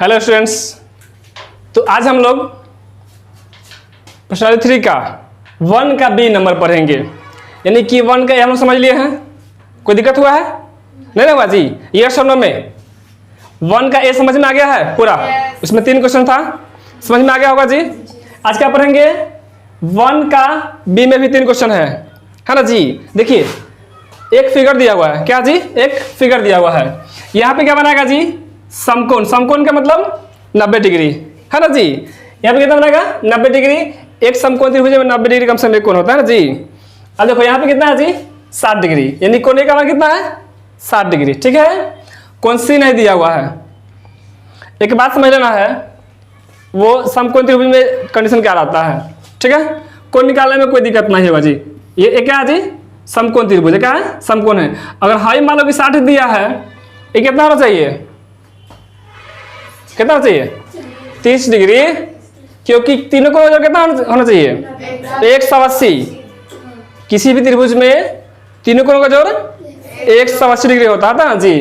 Hello students, तो आज हम लोग प्रश्नावली 3 का 1 का बी नंबर पढ़ेंगे। यानी कि 1 का ए हम लोग समझ लिए हैं। कोई दिक्कत हुआ है? नहीं ना हुआ जी। ये शब्दों में 1 का ए समझ में आ गया है पूरा। उसमें 3 क्वेश्चन था, समझ में आ गया होगा जी। आज क्या पढ़ेंगे? 1 का बी में भी 3 क्वेश्चन है ना जी। देखिए एक फिगर दिया हुआ है। क्या जी? एक फिगर दिया हुआ है। यहाँ पे क्या बनाएगा जी? समकोण। समकोण का मतलब 90 डिग्री है ना जी। यहाँ पे कितना बनेगा? 90 डिग्री। एक समकोण त्रिभुज में 90 डिग्री कम से कम एक कोण होता है ना जी। अब देखो यहाँ पे कितना है जी? 60 डिग्री। यानी कोण ए का मान कितना है? 60 डिग्री। ठीक है। कोण सी नहीं दिया हुआ है। एक बात समझ लेना है, वो समकोण त्रिभुज में कंडीशन क्या रहता है। ठीक है। कोण निकालने में कोई दिक्कत नहीं होगा जी। ये क्या है जी? समकोण त्रिभुज। क्या है? समकोण है। अगर हाई मान लो कि 60 दिया है, ये कितना होना चाहिए? कितना होना चाहिए? 30 डिग्री। क्योंकि तीनों को कितना होना चाहिए? 180। किसी भी त्रिभुज में तीनों कोणों का जोड़ 180 डिग्री होता है ना जी।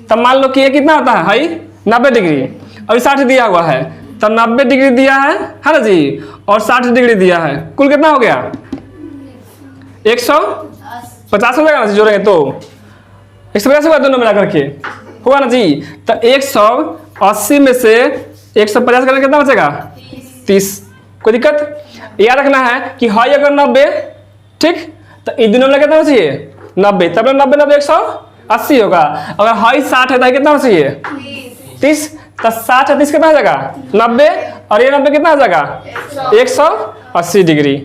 तब मान लो कि ये कितना होता है? High 90 degree. अभी 60 दिया हुआ है, तब 90 डिग्री दिया है ना जी, और 60 डिग्री दिया है। कुल कितना हो गया? 150 हो जाएगा ना जी। जोड़ेंगे तो 150 होगा दोनों मिला करके, होगा ना जी। तो 180 में से 150 करने कितना बचेगा? 30। कोई दिक्कत? याद रखना है कि हाई अगर 90, ठीक, तो इन दोनों में कितना होना चाहिए? 90। तब 90 90 180 होगा। अगर हाई 60 है तो कितना होना चाहिए? 30। तो 60 है 30 कितना हो जाएगा? 90। और ये 90 कितना हो जाएगा? 180 डिग्री।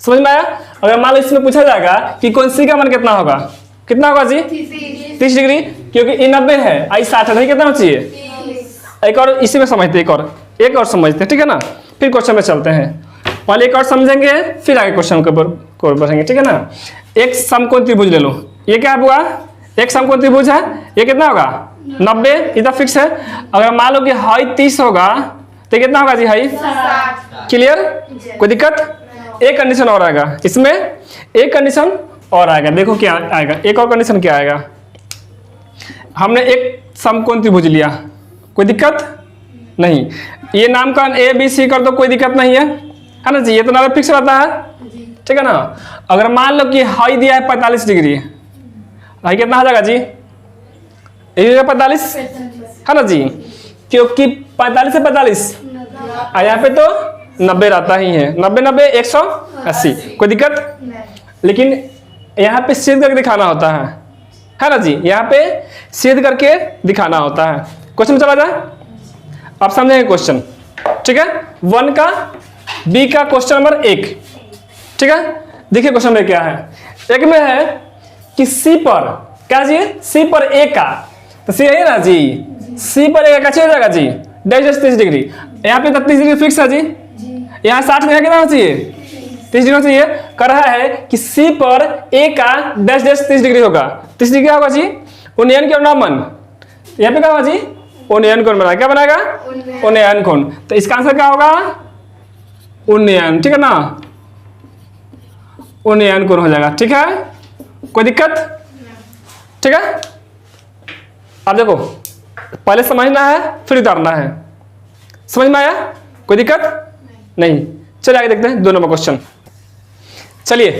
समझ में आया? अगर मान लो इसमें पूछा जाएगा कि कोण सी का मान कितना होगा, कितना होगा जी? 30 डिग्री। क्योंकि ये 90 है, आई 60 है, कितना होना चाहिए? एक और इसी में समझते, एक और समझते, ठीक है ना। फिर क्वेश्चन में चलते हैं। पहले एक और समझेंगे, फिर आगे क्वेश्चन को बढ़ेंगे, ठीक है ना। एक समकोण त्रिभुज ले लो। ये क्या हुआ? एक समकोण त्रिभुज है। ये कितना होगा? 90। इतना फिक्स है। अगर मान लो कि हाई 30 होगा तो कितना होगा जी? हाई 60। क्लियर? कोई दिक्कत? एक कंडीशन और आएगा इसमें, एक कंडीशन और आएगा। देखो क्या आएगा, एक और कंडीशन क्या आएगा। हमने एक समकोण त्रिभुज लिया, कोई दिक्कत नहीं। ये नामकरण ए बी सी कर दो, कोई दिक्कत नहीं है ना जी। ये तो नाम फिक्स रहता है, ठीक है ना। अगर मान लो कि हाई दिया है 45 डिग्री, हाई कितना आ जाएगा जी? 45 है ना जी। क्योंकि 45 से 45 यहाँ पे तो 90 रहता ही है। 90 90 180। कोई दिक्कत? लेकिन यहाँ पे सिद्ध करके दिखाना होता है ना जी। यहाँ पे सिद्ध करके दिखाना होता है। क्वेश्चन चला जाए, आप समझेंगे क्वेश्चन, ठीक है। 1 का बी का क्वेश्चन नंबर 1, ठीक है। देखिए क्वेश्चन में क्या है। एक में है कि सी पर क्या जी? सी पर ए का, तो सी है ना जी। सी पर ए का कैसे हो जाएगा जी? Dash 30 degree. यहाँ पे 30 डिग्री फिक्स है जी। यहाँ 60 में कितना होना चाहिए? 30 डिग्री होना चाहिए। कर रहा है कि सी पर ए का डैश 30 डिग्री होगा। 30 डिग्री क्या होगा जी? उन्नयन के नमन। यहाँ पे क्या होगा जी? उन्नयन कोण बनाएगा। क्या बनाएगा? उन्नयन कोण। तो इसका आंसर क्या होगा? उन्नयन, ठीक है ना। उन्नयन कोण हो जाएगा, ठीक है। कोई दिक्कत? ठीक है। अब देखो पहले समझना है फिर उतारना है। समझ में आया? कोई दिक्कत नहीं। चलिए आगे देखते हैं 2 नंबर क्वेश्चन। चलिए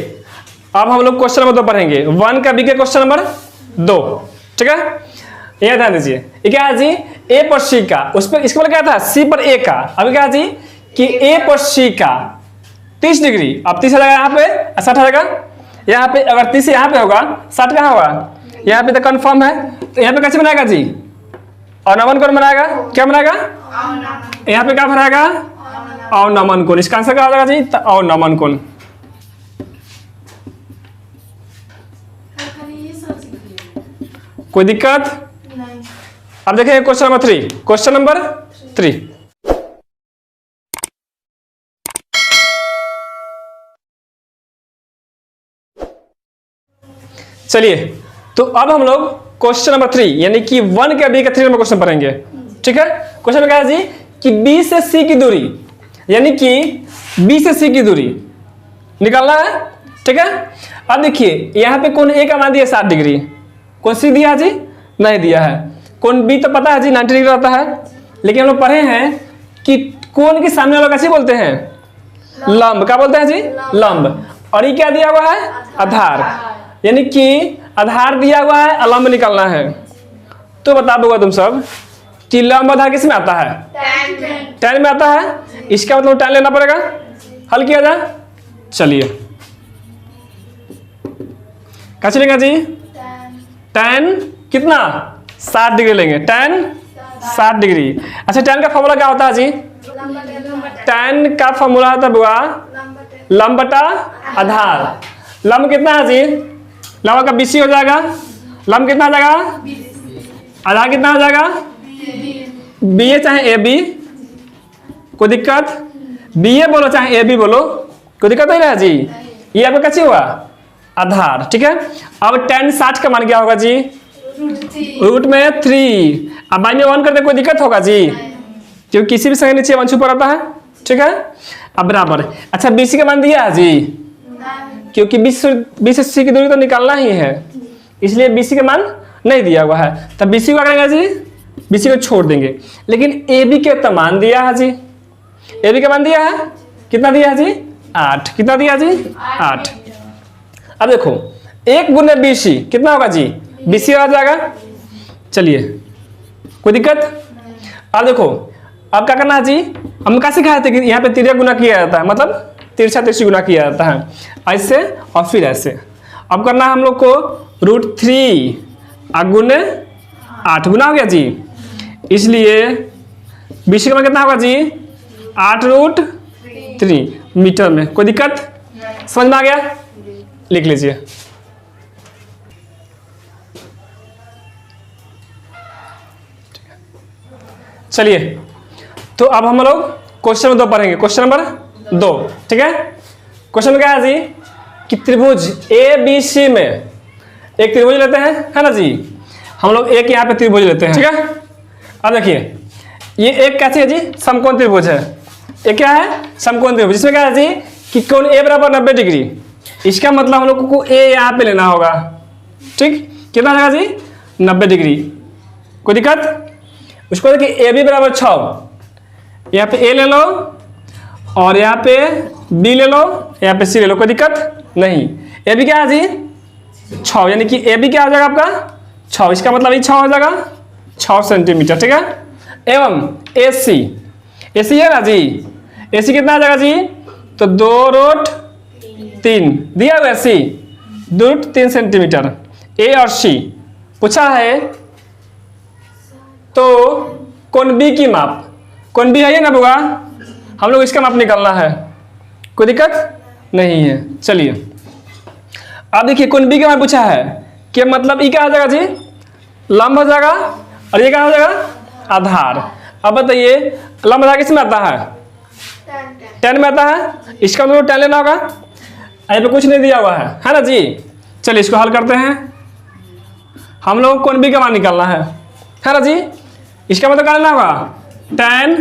अब हम लोग क्वेश्चन नंबर 2 पढ़ेंगे। 1 का बी के क्वेश्चन नंबर 2, ठीक है। ये ध्यान दीजिए। ये क्या है जी? ए पर सी का, उस पर इसके क्या था? सी पर ए का। अभी क्या है जी कि ए पर सी का 30 डिग्री। अब 30 आएगा यहाँ पे, 60 आएगा यहाँ पे। अगर 30 यहाँ पे होगा, 60 कहाँ होगा? यहाँ पे तो कंफर्म है। तो यहाँ पे कैसे बनाएगा जी? अवनमन कोण बनाएगा। क्या बनाएगा? यहाँ पे क्या बनाएगा? अवनमन कोण। इसका आंसर क्या हो जाएगा जी? तो अवनमन कोण। कोई दिक्कत? अब देखें क्वेश्चन नंबर 3। क्वेश्चन नंबर 3, चलिए तो अब हम लोग क्वेश्चन नंबर 3 यानी कि 1 के बी का 3 नंबर क्वेश्चन पढ़ेंगे, ठीक है। क्वेश्चन में क्या है जी कि बी से सी की दूरी, यानी कि बी से सी की दूरी निकालना है, ठीक है। अब देखिए यहाँ पे कोण ए का मान दिया 60 डिग्री, कोण सी दिया है जी? नहीं दिया है। कोण बी तो पता है जी 90 डिग्री रहता है, लेकिन हम लोग पढ़े हैं कि कोण के सामने वाला कैसे बोलते हैं? लंब। क्या बोलते हैं जी? लंब। और ये क्या दिया हुआ है? आधार। यानी कि आधार दिया हुआ है और लंब निकालना है। तो बता दोगे तुम सब कि लंब आधार किस में आता है? tan में आता है। इसका मतलब tan लेना पड़ेगा। हल किया जाए, चलिए कैसे लेंगे जी? tan कितना? 60 डिग्री लेंगे। tan 60 degree. अच्छा, tan का फॉर्मूला क्या होता है जी? tan का फॉर्मूला होता है बुआ लंब बटा आधार। लंब कितना है जी? लंब का BC हो जाएगा। लंब कितना आ जाएगा? आधार कितना हो जाएगा? BA चाहे AB, कोई दिक्कत? BA बोलो चाहे AB बोलो, कोई दिक्कत नहीं रहा जी। ये आपका कैसे हुआ? आधार। ठीक है। अब tan 60 का मान क्या होगा जी? रूट में 3। अब बाई में 1 करते कोई दिक्कत होगा जी? क्योंकि किसी भी संख्या नीचे 1 छुपा रहता है। ठीक है। अब बराबर। अच्छा, BC का मान दिया है जी? क्योंकि 20 से C की दूरी तो निकालना ही है, इसलिए BC का मान नहीं दिया हुआ है। तब BC को क्या करेंगे जी? BC को छोड़ देंगे। लेकिन AB के तो मान दिया है जी। AB का मान दिया है, कितना दिया है जी? 8। कितना दिया जी? 8। अब देखो 1 गुने BC कितना होगा जी? BC आ जाएगा। चलिए, कोई दिक्कत? अब देखो, अब क्या करना है जी? हम क्या सिखाए थे कि यहाँ पे तिर्यक गुना किया जाता है, मतलब तिरछा तिरछी गुना किया जाता है, ऐसे और फिर ऐसे। अब करना है हम लोग को √3 गुने 8 गुना हो गया जी। इसलिए BC का मान कितना होगा जी? 8√3 मीटर में। कोई दिक्कत? समझ में आ गया? लिख लीजिए। चलिए, तो अब हम लोग क्वेश्चन नंबर 2 पढ़ेंगे। Question number 2। ठीक है। क्वेश्चन क्या है जी? कि त्रिभुज ABC में एक त्रिभुज लेते हैं, है ना जी? हम लोग एक यहाँ पे त्रिभुज लेते हैं। ठीक है। अब देखिए, ये एक कैसे है जी? समकोण त्रिभुज है। ये क्या है? समकोण त्रिभुज। जिसमें क्या है जी? कि कोण A बराबर 90 डिग्री। इसका मतलब हम लोग को A यहाँ पे लेना होगा। ठीक, कितना आएगा जी? 90 डिग्री। कोई दिक्कत? उसको देखिए AB बराबर 6। यहाँ पे A ले लो और यहाँ पे B ले लो, यहाँ पे C ले लो, कोई दिक्कत नहीं। AB क्या है जी? 6, यानी कि AB क्या हो जाएगा आपका? 6। इसका मतलब ये 6 हो जाएगा, 6 सेंटीमीटर। ठीक है। एवं AC है ना जी? AC कितना आ जाएगा जी? तो 2√3 दिया हुआ AC 2√3 सेंटीमीटर। A और C पूछा है, तो कोण B की माप, कोण B है ये ना बुआ? हम लोग इसका माप निकालना है। कोई दिक्कत नहीं है। चलिए, अब देखिए कोण B का माप पूछा है, कि मतलब ये क्या हो जाएगा जी? लंब हो जाएगा, और ये क्या हो जाएगा? आधार। अब बताइए, लंब आधार किसमें आता है? tan में आता है। इसका मतलब tan लेना होगा। यहाँ पे कुछ नहीं दिया हुआ है ना जी? चलिए इसको हल करते हैं। हम लोग कोण B का मान निकालना है ना जी? इसका मतलब क्या लेना होगा? tan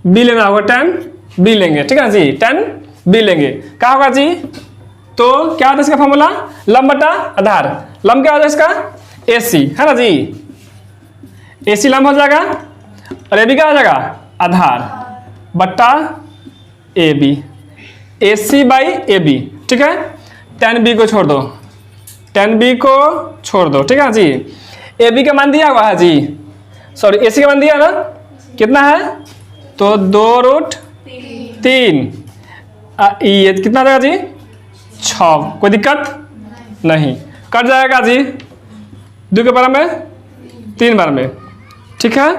B लेना होगा। tan B लेंगे। ठीक है जी? tan B लेंगे। क्या होगा जी? तो क्या होता है इसका फॉर्मूला? लंब बटा आधार। लंब क्या होता है इसका? AC, है ना जी? AC लंब हो जाएगा, और AB क्या हो जाएगा? आधार बट्टा AB। AC by AB। ठीक है। tan B को छोड़ दो, tan B को छोड़ दो। ठीक है जी? AB का मान दिया हुआ है जी, सॉरी AC का मान दिया ना, कितना है? तो 2√3। ये कितना देगा जी? 6। कोई दिक्कत नहीं, कट जाएगा जी 2 के बार में 3 बार में। ठीक है।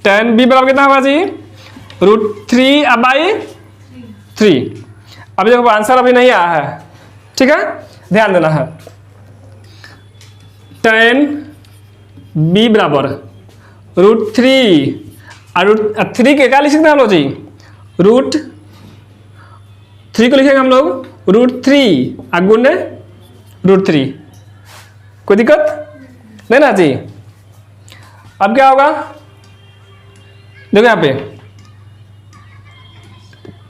tan B बराबर कितना होगा जी? √3/3। अभी देखो आंसर अभी नहीं आया है। ठीक है, ध्यान देना है। tan B बराबर √3 और √3 के क्या लिख सकते हैं हम लोग जी? √3 को लिखेंगे हम लोग √3 गुने √3। कोई दिक्कत नहीं ना जी? अब क्या होगा? देखो यहाँ पे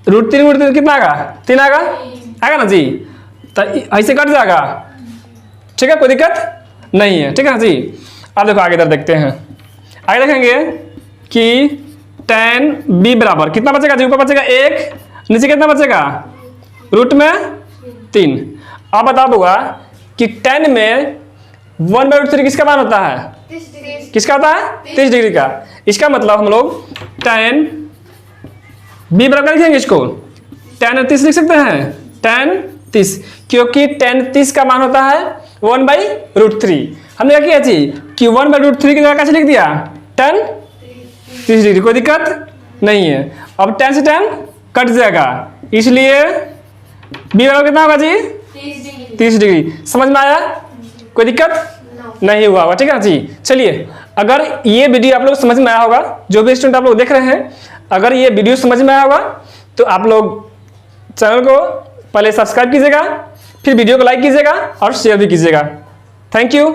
√3 कितना आएगा? 3 आएगा ना जी? तो ऐसे कट जाएगा। ठीक है, कोई दिक्कत नहीं है। ठीक है ना जी? अब देखो आगे इधर देखते हैं। आगे देखेंगे कि tan b बराबर कितना बचेगा जी, ऊपर बचेगा 1, नीचे कितना बचेगा रूट में 3। अब बता दूंगा कि tan में 1/√3 किसका मान होता है, किसका होता है 30 डिग्री का। इसका मतलब हम लोग tan b बराबर लिखेंगे इसको, tan 30 लिख सकते हैं, tan 30, क्योंकि tan 30 का मान होता है 1/√3। हमने क्या किया जी कि 1/√3 की जगह कैसे लिख दिया tan 30 डिग्री, कोई दिक्कत नहीं है। अब tan से tan कट जाएगा, इसलिए b बराबर कितना होगा जी 30 डिग्री। समझ में आया, कोई दिक्कत नहीं हुआ होगा, ठीक है जी। चलिए, अगर ये वीडियो आप लोग समझ में आया होगा, जो भी स्टूडेंट आप लोग देख रहे हैं, अगर ये वीडियो समझ में आया होगा तो आप लोग चैनल को पहले सब्सक्राइब कीजिएगा, फिर वीडियो को लाइक कीजिएगा और शेयर भी कीजिएगा। Thank you.